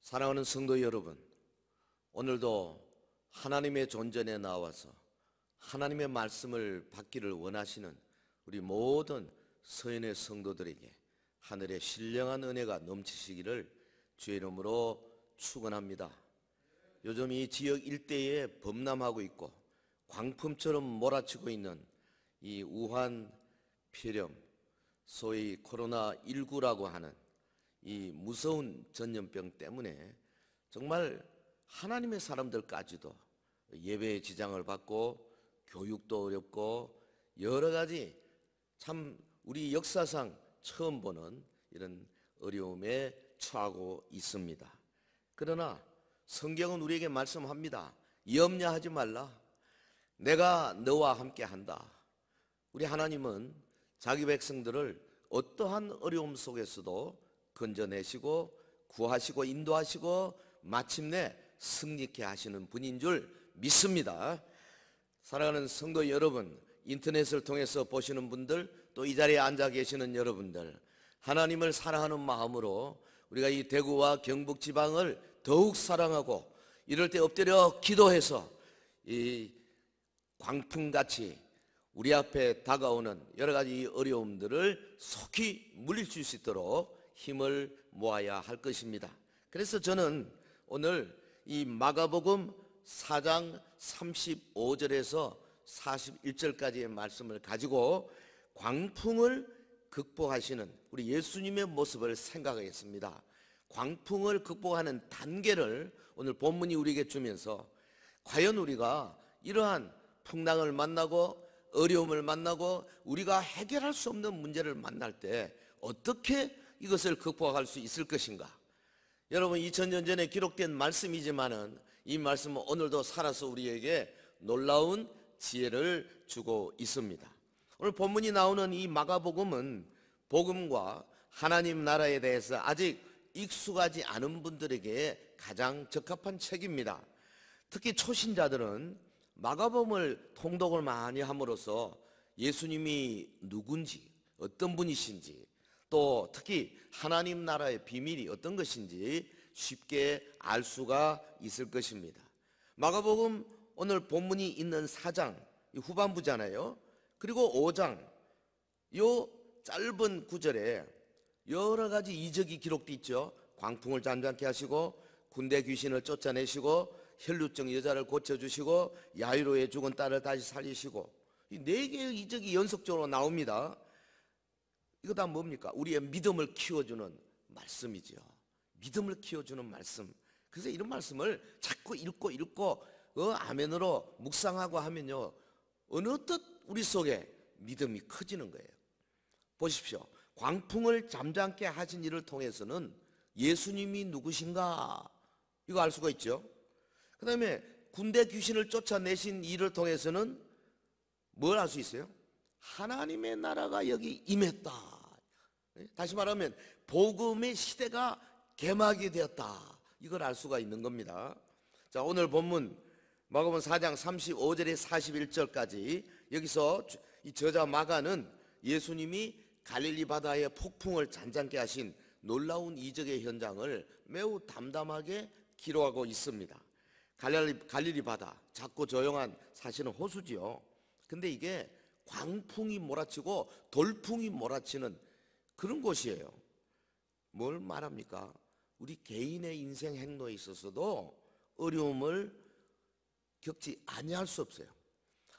사랑하는 성도 여러분, 오늘도 하나님의 존전에 나와서 하나님의 말씀을 받기를 원하시는 우리 모든 서인의 성도들에게 하늘의 신령한 은혜가 넘치시기를 주의 이름으로 축원합니다. 요즘 이 지역 일대에 범람하고 있고 광풍처럼 몰아치고 있는 이 우한 폐렴, 소위 코로나19라고 하는 이 무서운 전염병 때문에 정말 하나님의 사람들까지도 예배에 지장을 받고 교육도 어렵고 여러 가지 참 우리 역사상 처음 보는 이런 어려움에 처하고 있습니다. 그러나 성경은 우리에게 말씀합니다. 염려하지 말라. 내가 너와 함께 한다. 우리 하나님은 자기 백성들을 어떠한 어려움 속에서도 건져내시고 구하시고 인도하시고 마침내 승리케 하시는 분인 줄 믿습니다. 사랑하는 성도 여러분, 인터넷을 통해서 보시는 분들, 또 이 자리에 앉아 계시는 여러분들, 하나님을 사랑하는 마음으로 우리가 이 대구와 경북 지방을 더욱 사랑하고 이럴 때 엎드려 기도해서 이 광풍같이 우리 앞에 다가오는 여러 가지 어려움들을 속히 물리칠 수 있도록 힘을 모아야 할 것입니다. 그래서 저는 오늘 이 마가복음 4장 35절에서 41절까지의 말씀을 가지고 광풍을 극복하시는 우리 예수님의 모습을 생각하겠습니다. 광풍을 극복하는 단계를 오늘 본문이 우리에게 주면서 과연 우리가 이러한 풍랑을 만나고 어려움을 만나고 우리가 해결할 수 없는 문제를 만날 때 어떻게 이것을 극복할 수 있을 것인가? 여러분, 2000년 전에 기록된 말씀이지만은 이 말씀은 오늘도 살아서 우리에게 놀라운 지혜를 주고 있습니다. 오늘 본문이 나오는 이 마가복음은 복음과 하나님 나라에 대해서 아직 익숙하지 않은 분들에게 가장 적합한 책입니다. 특히 초신자들은 마가복음을 통독을 많이 함으로써 예수님이 누군지, 어떤 분이신지, 또 특히 하나님 나라의 비밀이 어떤 것인지 쉽게 알 수가 있을 것입니다. 마가복음 오늘 본문이 있는 4장 후반부잖아요. 그리고 5장 요 짧은 구절에 여러 가지 이적이 기록되어 있죠. 광풍을 잠잠케 하시고 군대 귀신을 쫓아내시고 혈루증 여자를 고쳐주시고 야이로의 죽은 딸을 다시 살리시고 이 4개의 이적이 연속적으로 나옵니다. 이거 다 뭡니까? 우리의 믿음을 키워주는 말씀이죠. 믿음을 키워주는 말씀. 그래서 이런 말씀을 자꾸 읽고 아멘으로 묵상하고 하면요, 어느덧 우리 속에 믿음이 커지는 거예요. 보십시오. 광풍을 잠잠케 하신 이를 통해서는 예수님이 누구신가 이거 알 수가 있죠. 그 다음에 군대 귀신을 쫓아내신 이를 통해서는 뭘 알 수 있어요? 하나님의 나라가 여기 임했다. 다시 말하면 복음의 시대가 개막이 되었다. 이걸 알 수가 있는 겁니다. 자, 오늘 본문 마가복음 4장 35절에 41절까지 여기서 이 저자 마가는 예수님이 갈릴리 바다의 폭풍을 잔잔케 하신 놀라운 이적의 현장을 매우 담담하게 기록하고 있습니다. 갈릴리 바다, 작고 조용한 사실은 호수지요. 근데 이게 광풍이 몰아치고 돌풍이 몰아치는 그런 곳이에요. 뭘 말합니까? 우리 개인의 인생 행로에 있어서도 어려움을 겪지 아니할 수 없어요.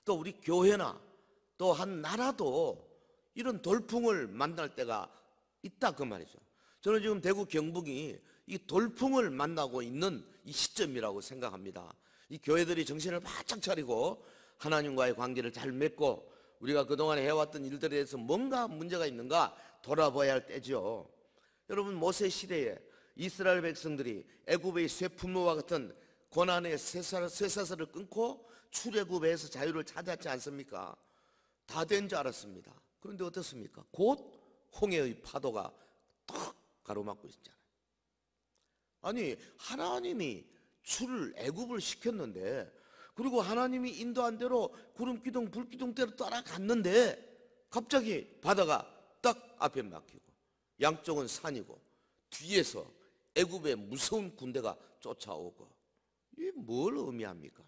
또 우리 교회나 또 한 나라도 이런 돌풍을 만날 때가 있다 그 말이죠. 저는 지금 대구 경북이 이 돌풍을 만나고 있는 이 시점이라고 생각합니다. 이 교회들이 정신을 바짝 차리고 하나님과의 관계를 잘 맺고 우리가 그동안 해왔던 일들에 대해서 뭔가 문제가 있는가 돌아봐야 할 때죠. 여러분, 모세 시대에 이스라엘 백성들이 애굽의 쇠품무와 같은 고난의 쇠사슬을 끊고 출애굽에서 자유를 찾았지 않습니까? 다 된 줄 알았습니다. 그런데 어떻습니까? 곧 홍해의 파도가 탁 가로막고 있잖아요. 아니, 하나님이 애굽을 시켰는데, 그리고 하나님이 인도한 대로 구름기둥 불기둥대로 따라갔는데 갑자기 바다가 딱 앞에 막히고 양쪽은 산이고 뒤에서 애굽의 무서운 군대가 쫓아오고, 이게 뭘 의미합니까?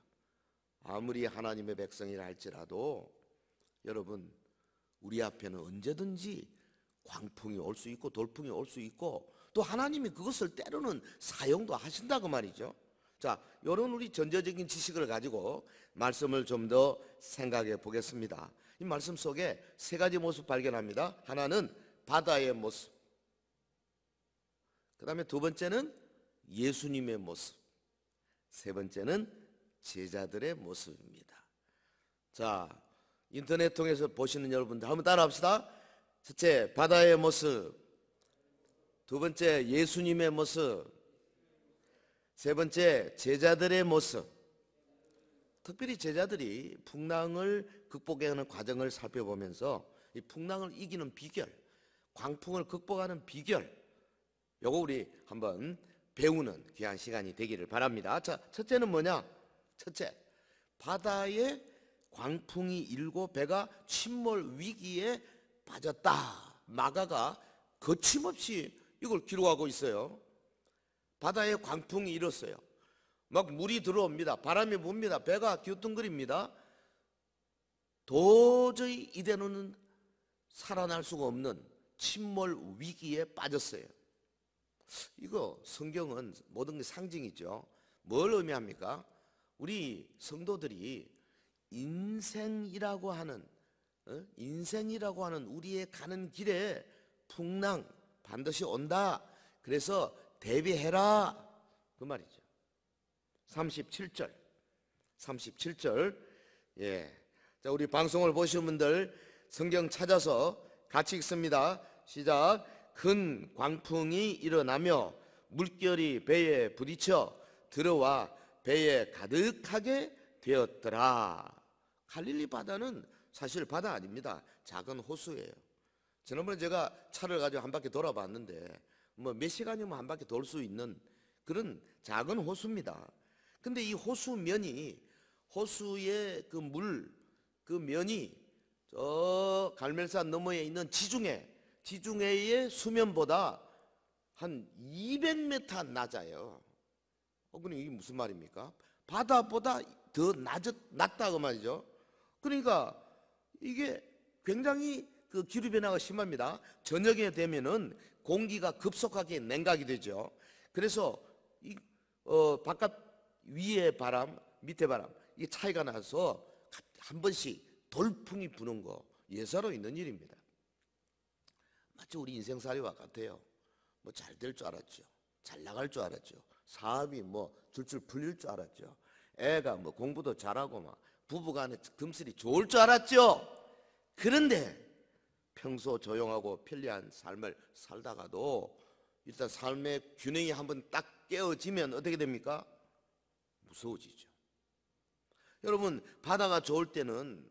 아무리 하나님의 백성이라 할지라도 여러분, 우리 앞에는 언제든지 광풍이 올 수 있고 돌풍이 올 수 있고, 또 하나님이 그것을 때로는 사용도 하신다고 말이죠. 자, 이런 우리 전제적인 지식을 가지고 말씀을 좀 더 생각해 보겠습니다. 이 말씀 속에 세 가지 모습 발견합니다. 하나는 바다의 모습, 그 다음에 두 번째는 예수님의 모습, 세 번째는 제자들의 모습입니다. 자, 인터넷 통해서 보시는 여러분들 한번 따라합시다. 첫째, 바다의 모습. 두 번째, 예수님의 모습. 세 번째, 제자들의 모습. 특별히 제자들이 풍랑을 극복하는 과정을 살펴보면서 이 풍랑을 이기는 비결, 광풍을 극복하는 비결, 요거 우리 한번 배우는 귀한 시간이 되기를 바랍니다. 자, 첫째는 뭐냐? 첫째, 바다에 광풍이 일고 배가 침몰 위기에 빠졌다. 마가가 거침없이 이걸 기록하고 있어요. 바다에 광풍이 일었어요. 막 물이 들어옵니다. 바람이 붑니다. 배가 기우뚱거립니다. 도저히 이대로는 살아날 수가 없는 침몰 위기에 빠졌어요. 이거 성경은 모든 게 상징이죠. 뭘 의미합니까? 우리 성도들이 인생이라고 하는 우리의 가는 길에 풍랑 반드시 온다. 그래서 대비해라, 그 말이죠. 37절. 예. 자, 우리 방송을 보시는 분들 성경 찾아서 같이 읽습니다. 시작. 큰 광풍이 일어나며 물결이 배에 부딪혀 들어와 배에 가득하게 되었더라. 갈릴리 바다는 사실 바다 아닙니다. 작은 호수예요. 지난번에 제가 차를 가지고 한 바퀴 돌아봤는데 뭐 몇 시간이면 한 바퀴 돌 수 있는 그런 작은 호수입니다. 근데 이 호수면이, 호수의 그 물, 그 면이 저 갈멜산 너머에 있는 지중해의 수면보다 한 200m 낮아요. 그럼 이게 무슨 말입니까? 바다보다 더 낮다고 말이죠. 그러니까 이게 굉장히 그 기류 변화가 심합니다. 저녁에 되면은 공기가 급속하게 냉각이 되죠. 그래서 바깥 위에 바람, 밑에 바람, 이 차이가 나서 한 번씩 돌풍이 부는 거 예사로 있는 일입니다. 마치 우리 인생살이와 같아요. 뭐 잘 될 줄 알았죠. 잘 나갈 줄 알았죠. 사업이 뭐 줄줄 풀릴 줄 알았죠. 애가 뭐 공부도 잘하고 막 부부간에 금슬이 좋을 줄 알았죠. 그런데 평소 조용하고 편리한 삶을 살다가도 일단 삶의 균형이 한번 딱 깨어지면 어떻게 됩니까? 무서워지죠. 여러분, 바다가 좋을 때는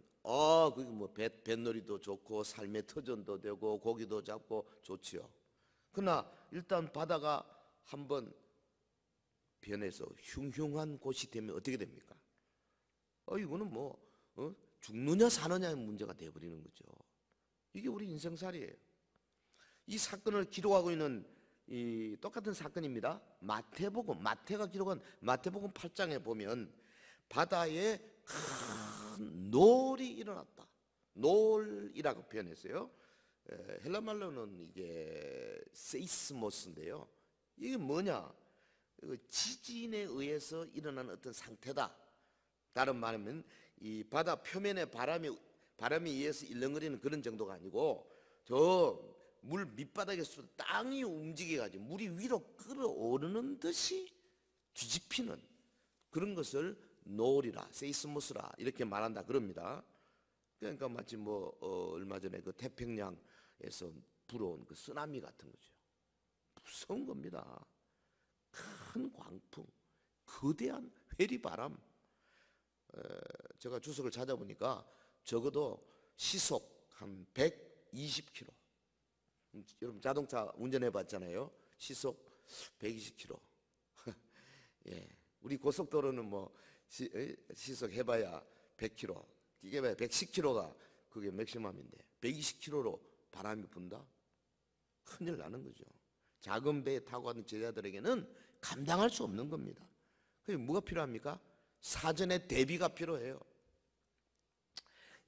그게 뭐 뱃놀이도 좋고 삶의 터전도 되고 고기도 잡고 좋지요. 그러나 일단 바다가 한번 변해서 흉흉한 곳이 되면 어떻게 됩니까? 이거는 뭐 죽느냐 사느냐의 문제가 되어버리는 거죠. 이게 우리 인생살이에요. 이 사건을 기록하고 있는 이 똑같은 사건입니다. 마태가 기록한 마태복음 8장에 보면 바다에 큰 노을이 일어났다. 노을이라고 표현했어요. 헬라 말로는 이게 세이스모스인데요. 이게 뭐냐? 지진에 의해서 일어난 어떤 상태다. 다른 말하면 이 바다 표면에 바람이 의해서 일렁거리는 그런 정도가 아니고 저 물 밑바닥에서 땅이 움직여가지고 물이 위로 끌어오르는 듯이 뒤집히는 그런 것을 노을이라, 세이스모스라 이렇게 말한다 그럽니다. 그러니까 마치 뭐 얼마 전에 그 태평양에서 불어온 그 쓰나미 같은 거죠. 무서운 겁니다. 큰 광풍, 거대한 회리바람. 제가 주석을 찾아보니까 적어도 시속 한 120km. 여러분 자동차 운전해 봤잖아요. 시속 120km. 예, 우리 고속도로는 뭐 시속 해봐야 100km, 이게 110km가 그게 맥시멈인데 120km로 바람이 분다? 큰일 나는 거죠. 작은 배에 타고 가는 제자들에게는 감당할 수 없는 겁니다. 그게 뭐가 필요합니까? 사전에 대비가 필요해요.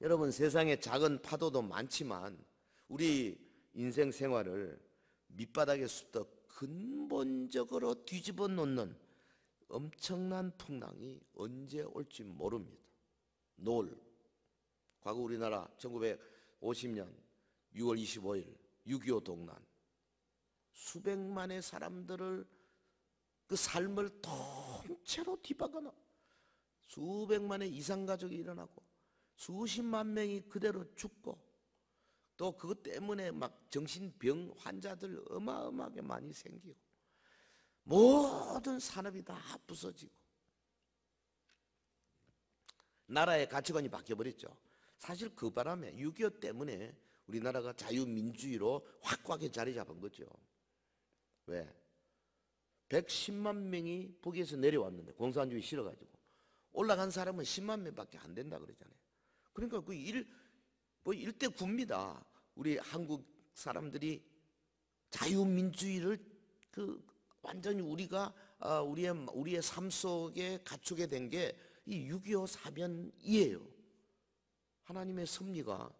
여러분, 세상에 작은 파도도 많지만 우리 인생 생활을 밑바닥에서부터 근본적으로 뒤집어 놓는 엄청난 풍랑이 언제 올지 모릅니다. 노을. 과거 우리나라 1950년 6월 25일 6.25 동란, 수백만의 사람들을 그 삶을 통째로 뒤바꿔 수백만의 이산가족이 일어나고 수십만 명이 그대로 죽고 또 그것 때문에 막 정신병 환자들 어마어마하게 많이 생기고 모든 산업이 다 부서지고 나라의 가치관이 바뀌어버렸죠. 사실 그 바람에 6.25 때문에 우리나라가 자유민주주의로 확고하게 자리 잡은 거죠. 왜? 110만 명이 북에서 내려왔는데 공산주의 싫어가지고 올라간 사람은 10만 명밖에 안 된다 그러잖아요. 그러니까 그 1대 9입니다. 우리 한국 사람들이 자유민주주의를 완전히 우리가 우리의 삶 속에 갖추게 된 게 이 6.25 사변이에요. 하나님의 섭리가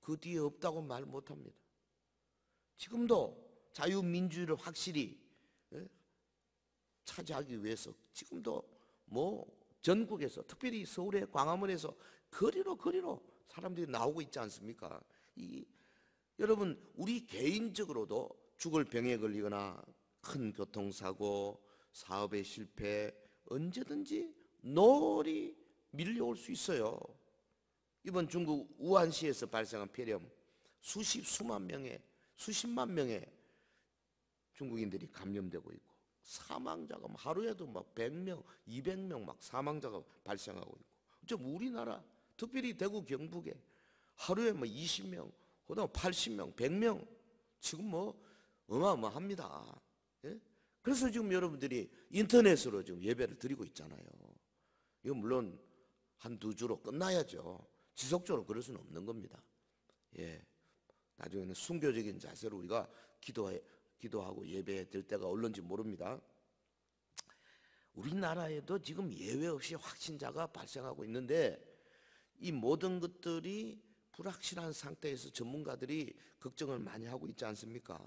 그 뒤에 없다고 말 못합니다. 지금도 자유민주주의를 확실히 차지하기 위해서 지금도 전국에서 특별히 서울의 광화문에서 거리로 사람들이 나오고 있지 않습니까? 여러분, 우리 개인적으로도 죽을 병에 걸리거나 큰 교통사고, 사업의 실패, 언제든지 노을이 밀려올 수 있어요. 이번 중국 우한시에서 발생한 폐렴, 수십만 명의 중국인들이 감염되고 있고 사망자가 하루에도 막 100명, 200명 막 사망자가 발생하고 있고, 좀 우리나라 특별히 대구 경북에 하루에 20명, 그다음 80명, 100명 지금 어마어마합니다. 예? 그래서 지금 여러분들이 인터넷으로 지금 예배를 드리고 있잖아요. 이거 물론 한두 주로 끝나야죠. 지속적으로 그럴 수는 없는 겁니다. 예, 나중에는 순교적인 자세로 우리가 기도하고 예배 될 때가 올는지 모릅니다. 우리나라에도 지금 예외 없이 확진자가 발생하고 있는데 이 모든 것들이 불확실한 상태에서 전문가들이 걱정을 많이 하고 있지 않습니까?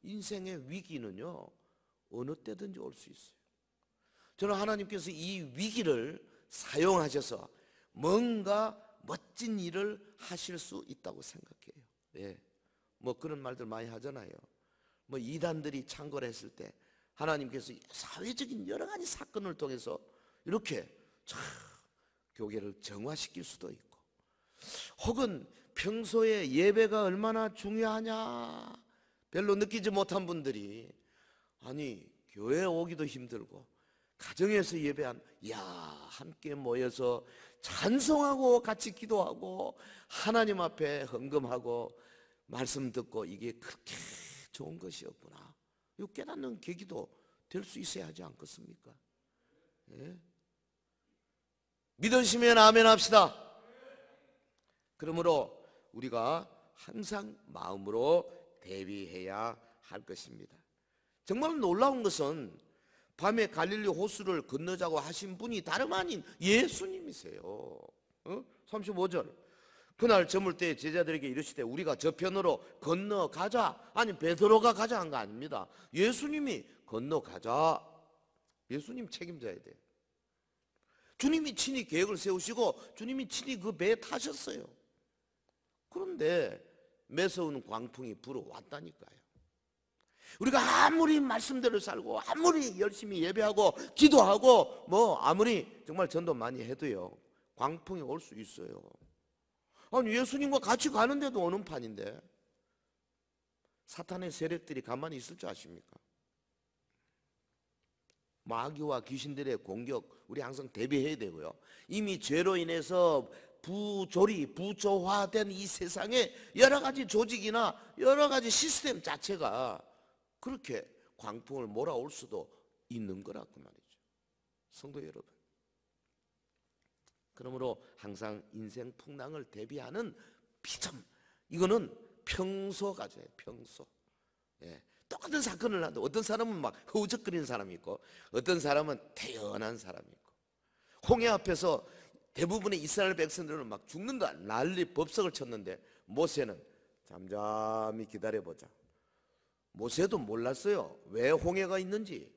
인생의 위기는요 어느 때든지 올 수 있어요. 저는 하나님께서 이 위기를 사용하셔서 뭔가 멋진 일을 하실 수 있다고 생각해요. 예. 그런 말들 많이 하잖아요. 이단들이 창궐 했을 때 하나님께서 사회적인 여러 가지 사건을 통해서 이렇게 교회를 정화시킬 수도 있고, 혹은 평소에 예배가 얼마나 중요하냐 별로 느끼지 못한 분들이 교회에 오기도 힘들고 가정에서 함께 모여서 찬송하고 같이 기도하고 하나님 앞에 헌금하고 말씀 듣고 이게 그렇게 좋은 것이었구나, 이거 깨닫는 계기도 될 수 있어야 하지 않겠습니까? 예? 믿으시면 아멘 합시다. 그러므로 우리가 항상 마음으로 대비해야 할 것입니다. 정말 놀라운 것은 밤에 갈릴리 호수를 건너자고 하신 분이 다름 아닌 예수님이세요. 35절 그날 저물 때 제자들에게 이르시되 우리가 저편으로 건너가자. 아니 베드로가 가자 한 거 아닙니다. 예수님이 건너가자. 예수님 책임져야 돼. 주님이 친히 계획을 세우시고 주님이 친히 그 배에 타셨어요. 그런데 매서운 광풍이 불어왔다니까요. 우리가 아무리 말씀대로 살고 아무리 열심히 예배하고 기도하고 아무리 정말 전도 많이 해도요 광풍이 올 수 있어요. 아니 예수님과 같이 가는데도 오는 판인데 사탄의 세력들이 가만히 있을 줄 아십니까? 마귀와 귀신들의 공격 우리 항상 대비해야 되고요. 이미 죄로 인해서 부조화된 이 세상에 여러 가지 조직이나 여러 가지 시스템 자체가 그렇게 광풍을 몰아올 수도 있는 거라고 말이죠. 성도 여러분, 그러므로 항상 인생 풍랑을 대비하는 비전, 이거는 평소 가져야 해요. 평소. 예. 똑같은 사건을 하는데 어떤 사람은 막 허우적거리는 사람이 있고 어떤 사람은 태연한 사람이 있고 홍해 앞에서 대부분의 이스라엘 백성들은 막 죽는다 난리 법석을 쳤는데 모세는 잠잠히 기다려보자. 모세도 몰랐어요. 왜 홍해가 있는지.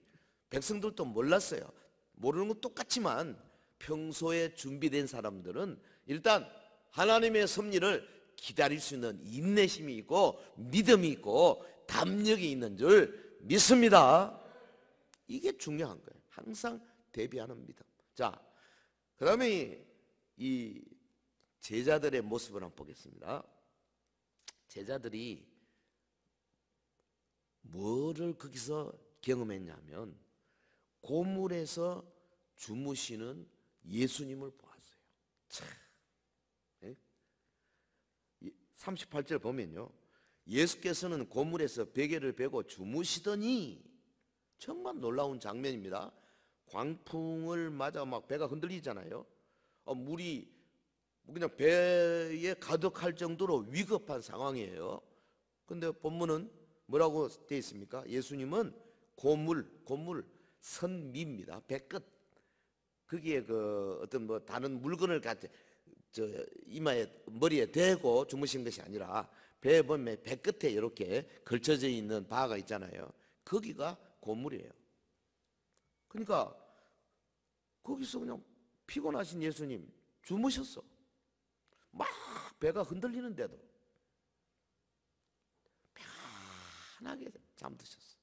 백성들도 몰랐어요. 모르는 건 똑같지만 평소에 준비된 사람들은 일단 하나님의 섭리를 기다릴 수 있는 인내심이 있고 믿음이 있고 담력이 있는 줄 믿습니다. 이게 중요한 거예요. 항상 대비하는 믿음. 자, 그 다음에 이 제자들의 모습을 한번 보겠습니다. 제자들이 뭐를 거기서 경험했냐면 고물에서 주무시는 예수님을 보았어요. 참, 38절 보면요, 예수께서는 고물에서 베개를 베고 주무시더니, 정말 놀라운 장면입니다. 광풍을 맞아 막 배가 흔들리잖아요. 물이 그냥 배에 가득할 정도로 위급한 상황이에요. 근데 본문은 뭐라고 되어 있습니까? 예수님은 고물 선미입니다. 배끝 거기에 그 어떤 뭐 다른 물건을 같이 이마에 머리에 대고 주무신 것이 아니라 배에 보면 배끝에 이렇게 걸쳐져 있는 바가 있잖아요. 거기가 고물이에요. 그러니까 거기서 그냥 피곤하신 예수님 주무셨어. 막 배가 흔들리는데도 편하게 잠드셨어.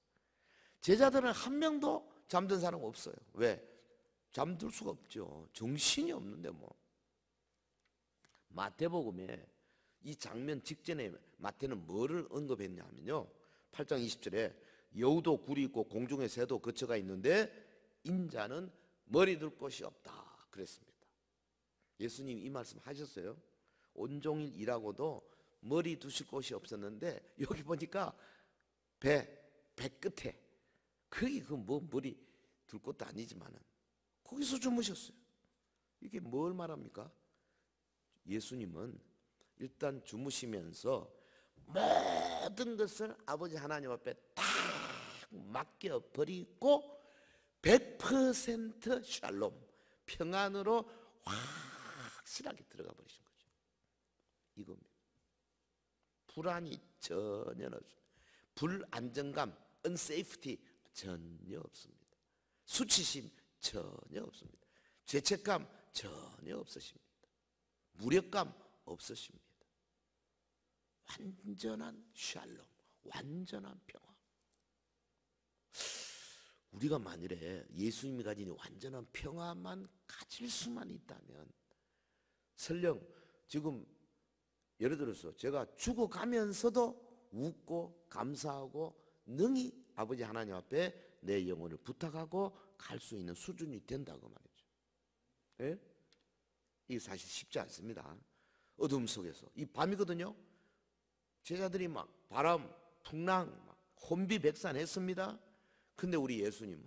제자들은 한 명도 잠든 사람 없어요. 왜? 잠들 수가 없죠. 정신이 없는데 뭐. 마태복음에 이 장면 직전에 마태는 뭐를 언급했냐면요, 8장 20절에 여우도 굴이 있고 공중에 새도 거처가 있는데 인자는 머리 둘 곳이 없다 그랬습니다. 예수님 이 말씀 하셨어요. 온종일 일하고도 머리 두실 곳이 없었는데 여기 보니까 배 끝에 거기 그 뭐 머리 둘 곳도 아니지만은 거기서 주무셨어요. 이게 뭘 말합니까? 예수님은 일단 주무시면서 모든 것을 아버지 하나님 앞에 딱 맡겨버리고 100% 샬롬 평안으로 확실하게 들어가 버리신 거죠. 이겁니다. 불안이 전혀 없습니다. 불안정감, unsafety 전혀 없습니다. 수치심 전혀 없습니다. 죄책감 전혀 없으십니다. 무력감 없으십니다. 완전한 샬롬, 완전한 평화. 우리가 만일에 예수님이 가진 완전한 평화만 가질 수만 있다면, 설령 지금 예를 들어서 제가 죽어가면서도 웃고 감사하고 능히 아버지 하나님 앞에 내 영혼을 부탁하고 갈 수 있는 수준이 된다고 말이죠. 예? 이게 사실 쉽지 않습니다. 어둠 속에서 이 밤이거든요. 제자들이 막 바람, 풍랑, 막 혼비백산했습니다. 근데 우리 예수님은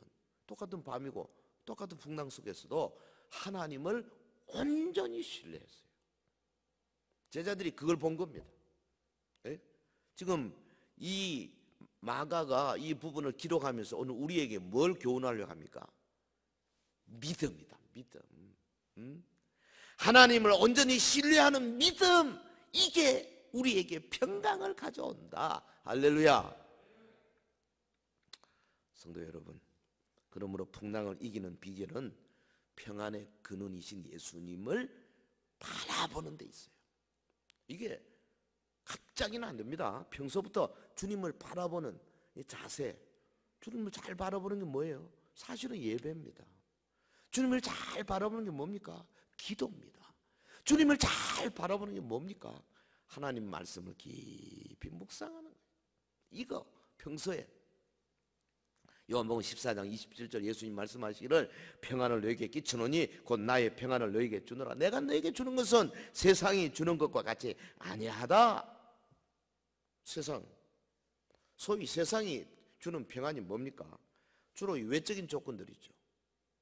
똑같은 밤이고 똑같은 풍랑 속에서도 하나님을 온전히 신뢰했어요. 제자들이 그걸 본 겁니다. 예? 지금 이 마가가 이 부분을 기록하면서 오늘 우리에게 뭘 교훈하려고 합니까? 믿음이다. 믿음. 하나님을 온전히 신뢰하는 믿음, 이게 우리에게 평강을 가져온다. 할렐루야. 성도 여러분, 그러므로 풍랑을 이기는 비결은 평안의 근원이신 예수님을 바라보는 데 있어요. 이게 갑자기는 안 됩니다. 평소부터 주님을 바라보는 이 자세, 주님을 잘 바라보는 게 뭐예요? 사실은 예배입니다. 주님을 잘 바라보는 게 뭡니까? 기도입니다. 주님을 잘 바라보는 게 뭡니까? 하나님 말씀을 깊이 묵상하는 거예요. 이거 평소에 요한복음 14장 27절 예수님 말씀하시기를 평안을 너에게 끼치노니 곧 나의 평안을 너에게 주노라. 내가 너에게 주는 것은 세상이 주는 것과 같이 아니하다. 세상, 소위 세상이 주는 평안이 뭡니까? 주로 외적인 조건들이죠.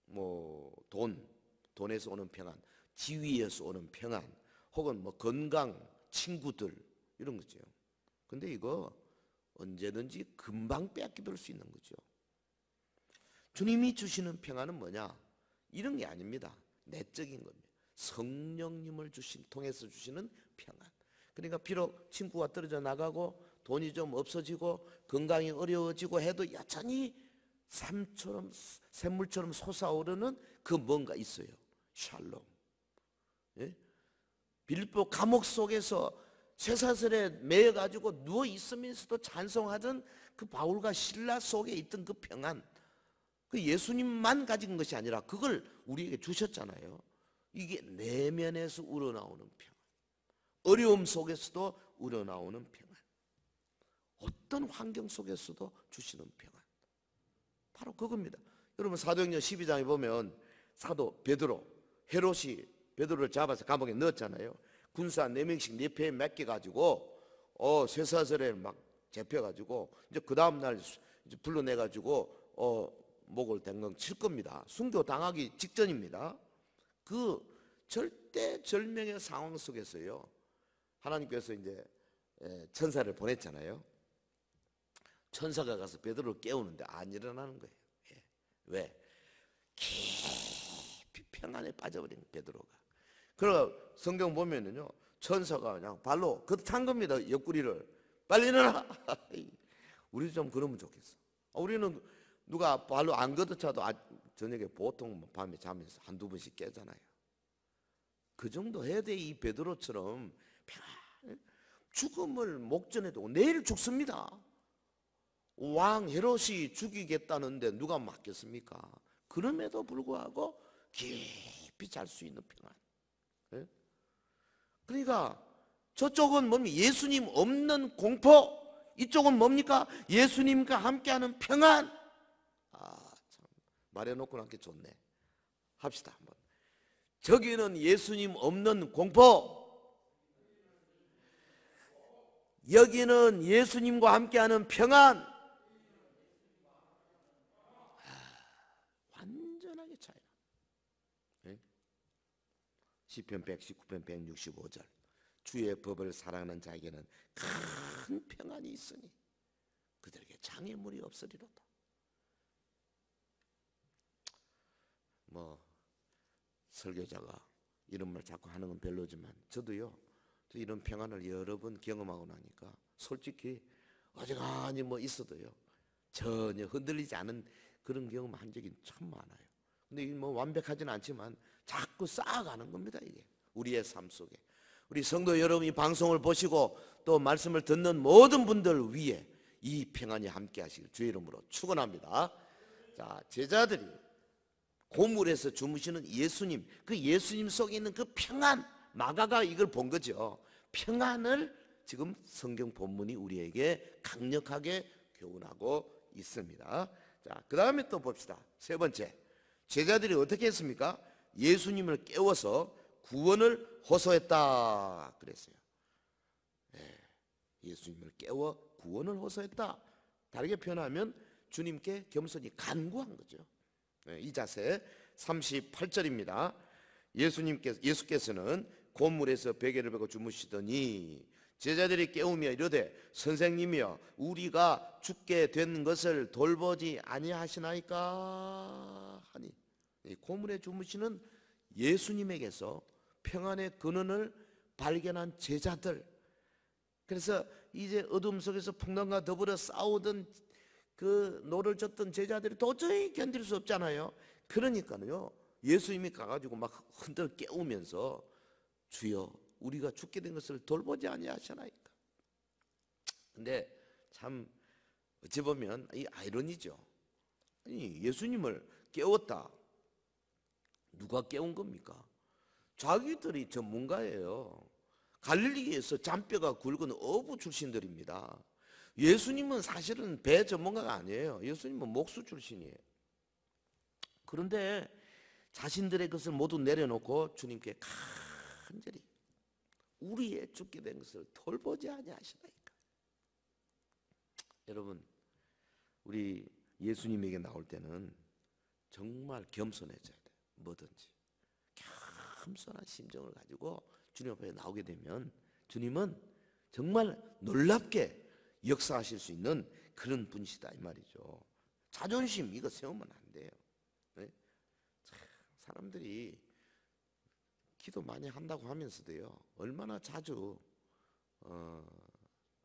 뭐 돈에서 오는 평안, 지위에서 오는 평안, 혹은 뭐 건강, 친구들 이런 거죠. 근데 이거 언제든지 금방 빼앗겨볼 수 있는 거죠. 주님이 주시는 평안은 뭐냐? 이런 게 아닙니다. 내적인 겁니다. 성령님을 통해서 주시는 평안. 그러니까 비록 친구가 떨어져 나가고 돈이 좀 없어지고 건강이 어려워지고 해도 여전히 삶처럼 샘물처럼 솟아오르는 그 뭔가 있어요. 샬롬. 예? 빌립보 감옥 속에서 쇠사슬에 매여가지고 누워 있으면서도 찬송하던 그 바울과 실라 속에 있던 그 평안, 그 예수님만 가진 것이 아니라 그걸 우리에게 주셨잖아요. 이게 내면에서 우러나오는 평안, 어려움 속에서도 우러나오는 평안, 어떤 환경 속에서도 주시는 평안, 바로 그겁니다. 여러분 사도행전 12장에 보면 사도 베드로, 헤롯이 베드로를 잡아서 감옥에 넣었잖아요. 군사 4명씩 4패에 맡겨가지고 쇠사슬에 막 잡혀가지고 이제 그 다음날 이제 불러내가지고 목을 댕강 칠 겁니다. 순교 당하기 직전입니다. 그 절대절명의 상황 속에서요, 하나님께서 이제 천사를 보냈잖아요. 천사가 가서 베드로를 깨우는데 안 일어나는 거예요. 왜? 깊이 평안에 빠져버린 베드로가. 그러고 성경 보면은요, 천사가 그냥 발로 걷어찬 겁니다. 옆구리를. 빨리 일어나. 우리도 좀 그러면 좋겠어. 우리는 누가 발로 안 걷어차도 저녁에 보통 밤에 자면서 한두 번씩 깨잖아요. 그 정도 해야 돼. 이 베드로처럼 평안. 죽음을 목전에 두고 내일 죽습니다. 왕 헤롯이 죽이겠다는데 누가 맡겼습니까? 그럼에도 불구하고 깊이 잘 수 있는 평안. 그러니까 저쪽은 뭡니까? 예수님 없는 공포, 이쪽은 뭡니까? 예수님과 함께하는 평안. 참 말해놓고 나니까 좋네. 합시다 한번. 저기는 예수님 없는 공포, 여기는 예수님과 함께하는 평안. 완전하게 차이나. 시편 119편 165절. 주의 법을 사랑하는 자에게는 큰 평안이 있으니 그들에게 장애물이 없으리로다. 설교자가 이런 말 자꾸 하는 건 별로지만 저도요, 이런 평안을 여러 번 경험하고 나니까 솔직히 어지간히 있어도요 전혀 흔들리지 않은 그런 경험 한 적이 참 많아요. 근데 이게 완벽하지는 않지만 자꾸 쌓아가는 겁니다. 이게 우리의 삶 속에. 우리 성도 여러분이 방송을 보시고 또 말씀을 듣는 모든 분들 위해 이 평안이 함께 하시길 주의 이름으로 축원합니다. 자, 제자들이 고물에서 주무시는 예수님, 그 예수님 속에 있는 그 평안, 마가가 이걸 본 거죠. 평안을 지금 성경 본문이 우리에게 강력하게 교훈하고 있습니다. 자, 그 다음에 또 봅시다. 세 번째, 제자들이 어떻게 했습니까? 예수님을 깨워서 구원을 호소했다 그랬어요. 예수님을 깨워 구원을 호소했다. 다르게 표현하면 주님께 겸손히 간구한 거죠. 이 자세 38절입니다. 예수께서는 곤물에서 베개를 베고 주무시더니 제자들이 깨우며 이르되 선생님이여 우리가 죽게 된 것을 돌보지 아니하시나이까 하니, 이 고물에 주무시는 예수님에게서 평안의 근원을 발견한 제자들, 그래서 이제 어둠 속에서 풍랑과 더불어 싸우던 그 노를 젓던 제자들이 도저히 견딜 수 없잖아요. 그러니까요 예수님이 가가지고 막 흔들어 깨우면서 주여 우리가 죽게 된 것을 돌보지 아니하시나이까. 근데 참 어찌 보면 이 아이러니죠. 아니 예수님을 깨웠다. 누가 깨운 겁니까? 자기들이 전문가예요. 갈릴리에서 잔뼈가 굵은 어부 출신들입니다. 예수님은 사실은 배 전문가가 아니에요. 예수님은 목수 출신이에요. 그런데 자신들의 것을 모두 내려놓고 주님께 간절히 우리의 죽게 된 것을 돌보지 아니하시나이까. 여러분, 우리 예수님에게 나올 때는 정말 겸손해져야 돼요. 뭐든지 겸손한 심정을 가지고 주님 앞에 나오게 되면 주님은 정말 놀랍게 역사하실 수 있는 그런 분이시다 이 말이죠. 자존심 이거 세우면 안 돼요. 네? 사람들이 기도 많이 한다고 하면서도요, 얼마나 자주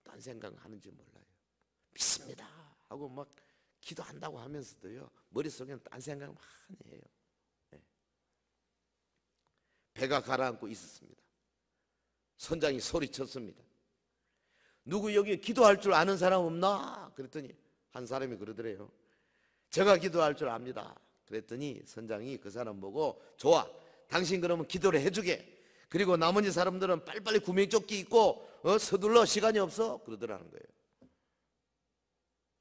딴 생각하는지 몰라요. 믿습니다 하고 막 기도한다고 하면서도요, 머릿속에는 딴 생각 많이 해요. 네. 배가 가라앉고 있었습니다. 선장이 소리쳤습니다. 누구 여기 기도할 줄 아는 사람 없나? 그랬더니 한 사람이 그러더래요. 제가 기도할 줄 압니다. 그랬더니 선장이 그 사람 보고, 좋아, 당신 그러면 기도를 해주게. 그리고 나머지 사람들은 빨리빨리 구명조끼 입고 서둘러, 시간이 없어, 그러더라는 거예요.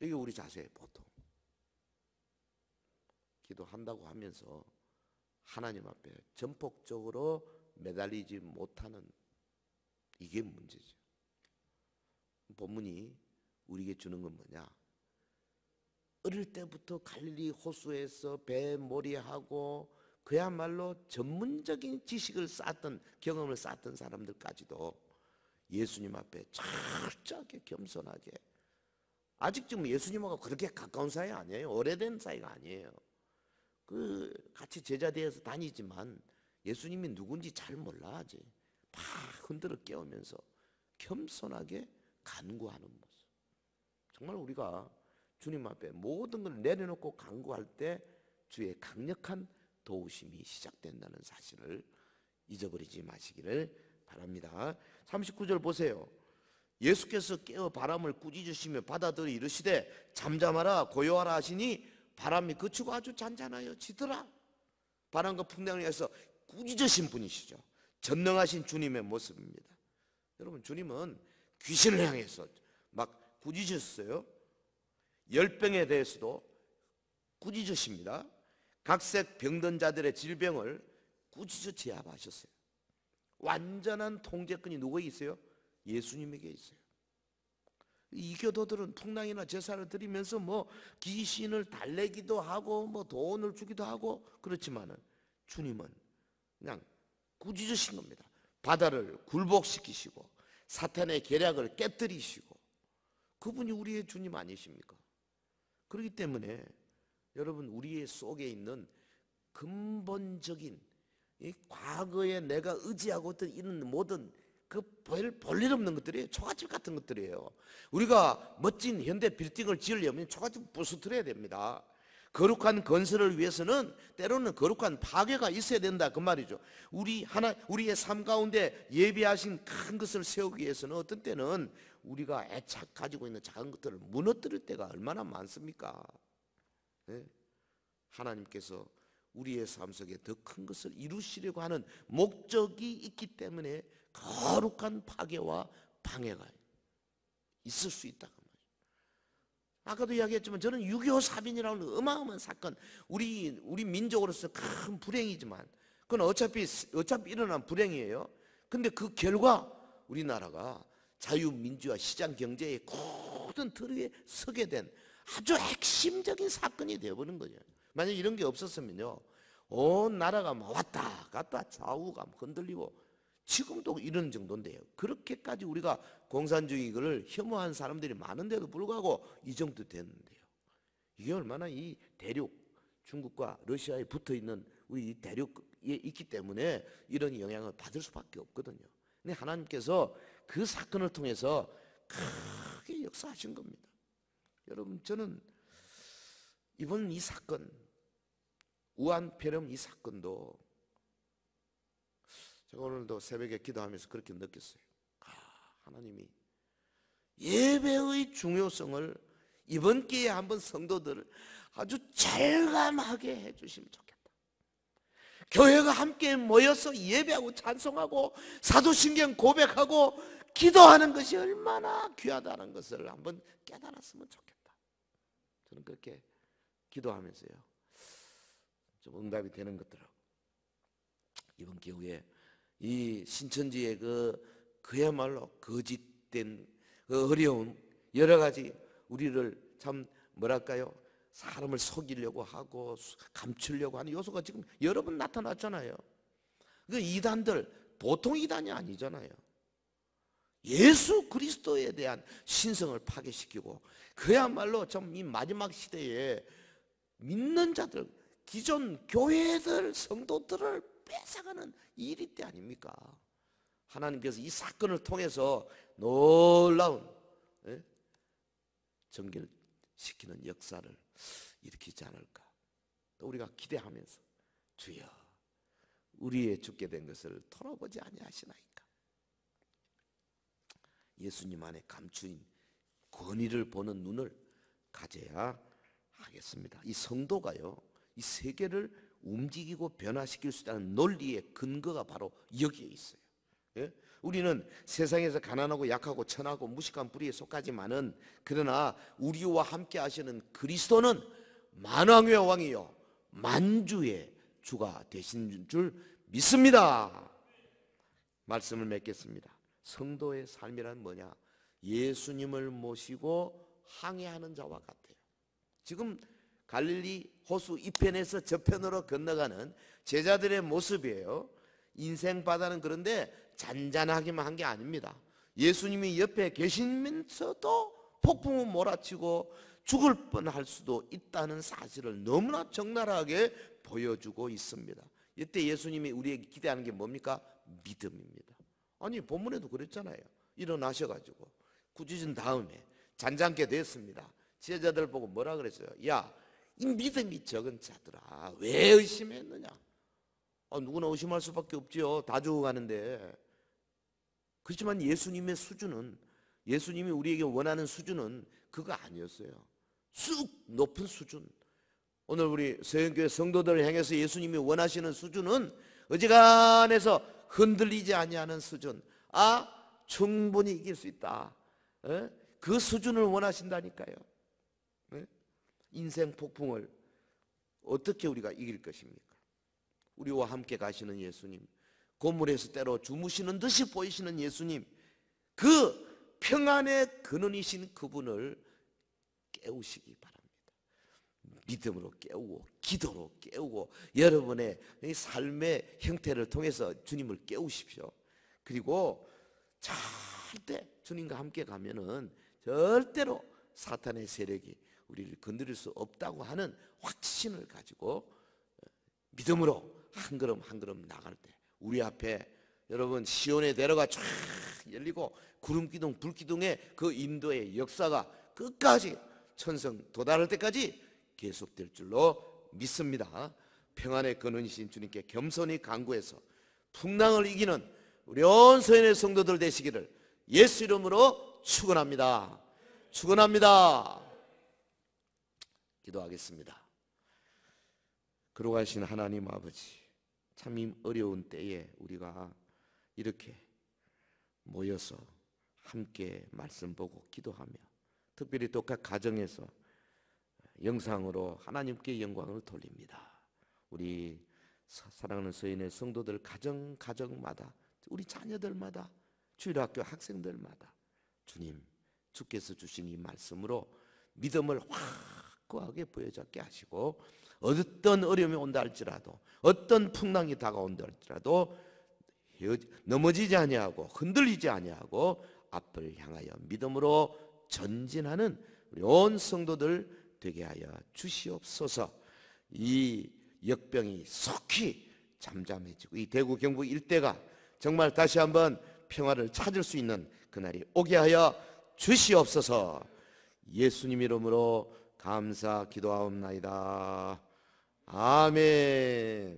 이게 우리 자세예요. 보통 기도한다고 하면서 하나님 앞에 전폭적으로 매달리지 못하는, 이게 문제죠. 본문이 우리에게 주는 건 뭐냐? 어릴 때부터 갈릴리 호수에서 배몰이하고 그야말로 전문적인 지식을 쌓았던, 경험을 쌓았던 사람들까지도 예수님 앞에 철저하게 겸손하게, 아직 지금 예수님하고 그렇게 가까운 사이 아니에요. 오래된 사이가 아니에요. 그 같이 제자 되어서 다니지만 예수님이 누군지 잘 몰라 아직. 막 흔들어 깨우면서 겸손하게 간구하는 모습. 정말 우리가 주님 앞에 모든 걸 내려놓고 간구할 때 주의 강력한 도우심이 시작된다는 사실을 잊어버리지 마시기를 바랍니다. 39절 보세요. 예수께서 깨어 바람을 꾸짖으시며 바다들이 이르시되 잠잠하라 고요하라 하시니 바람이 그치고 아주 잔잔하여지더라. 바람과 풍랑을 위해서 꾸짖으신 분이시죠. 전능하신 주님의 모습입니다. 여러분, 주님은 귀신을 향해서 막 꾸짖으셨어요. 열병에 대해서도 꾸짖으십니다. 각색 병든 자들의 질병을 꾸짖어 제압하셨어요. 완전한 통제권이 누구에게 있어요? 예수님에게 있어요. 이교도들은 풍랑이나 제사를 드리면서 뭐 귀신을 달래기도 하고 뭐 돈을 주기도 하고 그렇지만은 주님은 그냥 꾸짖으신 겁니다. 바다를 굴복시키시고 사탄의 계략을 깨뜨리시고, 그분이 우리의 주님 아니십니까? 그렇기 때문에 여러분, 우리의 속에 있는 근본적인 이 과거에 내가 의지하고 있던 이런 모든 그 볼일 없는 것들이에요. 초가집 같은 것들이에요. 우리가 멋진 현대 빌딩을 지으려면 초가집 부수트려야 됩니다. 거룩한 건설을 위해서는 때로는 거룩한 파괴가 있어야 된다 그 말이죠. 우리의 삶 가운데 예비하신 큰 것을 세우기 위해서는 어떤 때는 우리가 애착 가지고 있는 작은 것들을 무너뜨릴 때가 얼마나 많습니까? 네? 하나님께서 우리의 삶 속에 더 큰 것을 이루시려고 하는 목적이 있기 때문에 거룩한 파괴와 방해가 있을 수 있다. 아까도 이야기했지만 저는 6.25 사변이라는 어마어마한 사건, 우리 민족으로서 큰 불행이지만 그건 어차피 일어난 불행이에요. 근데 그 결과 우리나라가 자유민주화 시장 경제의 고든 틀에 서게 된 아주 핵심적인 사건이 되어버린 거죠. 만약 이런 게 없었으면요, 온 나라가 막 왔다 갔다 좌우가 흔들리고, 지금도 이런 정도인데요. 그렇게까지 우리가 공산주의를 혐오한 사람들이 많은데도 불구하고 이 정도 됐는데요. 이게 얼마나 이 대륙, 중국과 러시아에 붙어있는 우리 대륙에 있기 때문에 이런 영향을 받을 수밖에 없거든요. 근데 하나님께서 그 사건을 통해서 크게 역사하신 겁니다. 여러분, 저는 이번 이 사건, 우한폐렴 이 사건도 제가 오늘도 새벽에 기도하면서 그렇게 느꼈어요. 하나님이 예배의 중요성을 이번 기회에 한번 성도들을 아주 절감하게 해주시면 좋겠다. 교회가 함께 모여서 예배하고 찬송하고 사도신경 고백하고 기도하는 것이 얼마나 귀하다는 것을 한번 깨달았으면 좋겠다. 저는 그렇게 기도하면서요, 좀 응답이 되는 것들하고 이번 기회에 이 신천지의 그야말로 거짓된 그 어려운 여러 가지, 우리를 참 뭐랄까요, 사람을 속이려고 하고 감추려고 하는 요소가 지금 여러 번 나타났잖아요. 그 이단들 보통 이단이 아니잖아요. 예수 그리스도에 대한 신성을 파괴시키고, 그야말로 좀 이 마지막 시대에 믿는 자들, 기존 교회들, 성도들을 뺏어가는 일이 때 아닙니까? 하나님께서 이 사건을 통해서 놀라운 정결시키는 역사를 일으키지 않을까, 또 우리가 기대하면서 주여 우리의 죽게 된 것을 털어보지 아니하시나이까. 예수님 안에 감추인 권위를 보는 눈을 가져야 하겠습니다. 이 성도가요, 이 세계를 움직이고 변화시킬 수 있다는 논리의 근거가 바로 여기에 있어요. 예? 우리는 세상에서 가난하고 약하고 천하고 무식한 뿌리에 속하지만은, 그러나 우리와 함께 하시는 그리스도는 만왕의 왕이요 만주의 주가 되신 줄 믿습니다. 말씀을 맺겠습니다. 성도의 삶이란 뭐냐? 예수님을 모시고 항해하는 자와 같아요. 지금 갈릴리 호수 이편에서 저편으로 건너가는 제자들의 모습이에요. 인생 바다는 그런데 잔잔하기만 한 게 아닙니다. 예수님이 옆에 계시면서도 폭풍은 몰아치고 죽을 뻔할 수도 있다는 사실을 너무나 적나라하게 보여주고 있습니다. 이때 예수님이 우리에게 기대하는 게 뭡니까? 믿음입니다. 아니 본문에도 그랬잖아요. 일어나셔가지고 꾸짖은 다음에 잔잔케 됐습니다. 제자들 보고 뭐라 그랬어요? 야, 이 믿음이 적은 자들아, 왜 의심했느냐? 누구나 의심할 수밖에 없지요. 다 죽어가는데. 그렇지만 예수님의 수준은, 예수님이 우리에게 원하는 수준은 그거 아니었어요. 쑥 높은 수준. 오늘 우리 서영교회 성도들을 향해서 예수님이 원하시는 수준은 어지간해서 흔들리지 아니하는 수준. 충분히 이길 수 있다. 그 수준을 원하신다니까요. 인생 폭풍을 어떻게 우리가 이길 것입니까? 우리와 함께 가시는 예수님, 고물에서 때로 주무시는 듯이 보이시는 예수님, 그 평안의 근원이신 그분을 깨우시기 바랍니다. 믿음으로 깨우고 기도로 깨우고 여러분의 삶의 형태를 통해서 주님을 깨우십시오. 그리고 절대 주님과 함께 가면은 절대로 사탄의 세력이 우리를 건드릴 수 없다고 하는 확신을 가지고 믿음으로 한 걸음 한 걸음 나갈 때, 우리 앞에 여러분 시온의 대로가 쫙 열리고 구름기둥 불기둥의 그 인도의 역사가 끝까지 천성 도달할 때까지 계속될 줄로 믿습니다. 평안의 근원이신 주님께 겸손히 간구해서 풍랑을 이기는 우리 온 서인의 성도들 되시기를 예수 이름으로 축원합니다. 축원합니다. 기도하겠습니다. 거룩하신 하나님 아버지, 참 어려운 때에 우리가 이렇게 모여서 함께 말씀 보고 기도하며, 특별히 또 각 가정에서 영상으로 하나님께 영광을 돌립니다. 우리 사랑하는 서인의 성도들 가정마다, 우리 자녀들마다, 주일학교 학생들마다 주님, 주께서 주신 이 말씀으로 믿음을 확고하게 보여잡게 하시고, 어떤 어려움이 온다 할지라도, 어떤 풍랑이 다가온다 할지라도 넘어지지 아니하고 흔들리지 아니하고 앞을 향하여 믿음으로 전진하는 우리 온 성도들 되게 하여 주시옵소서. 이 역병이 속히 잠잠해지고 이 대구 경북 일대가 정말 다시 한번 평화를 찾을 수 있는 그날이 오게 하여 주시옵소서. 예수님 이름으로 감사 기도하옵나이다. 아멘.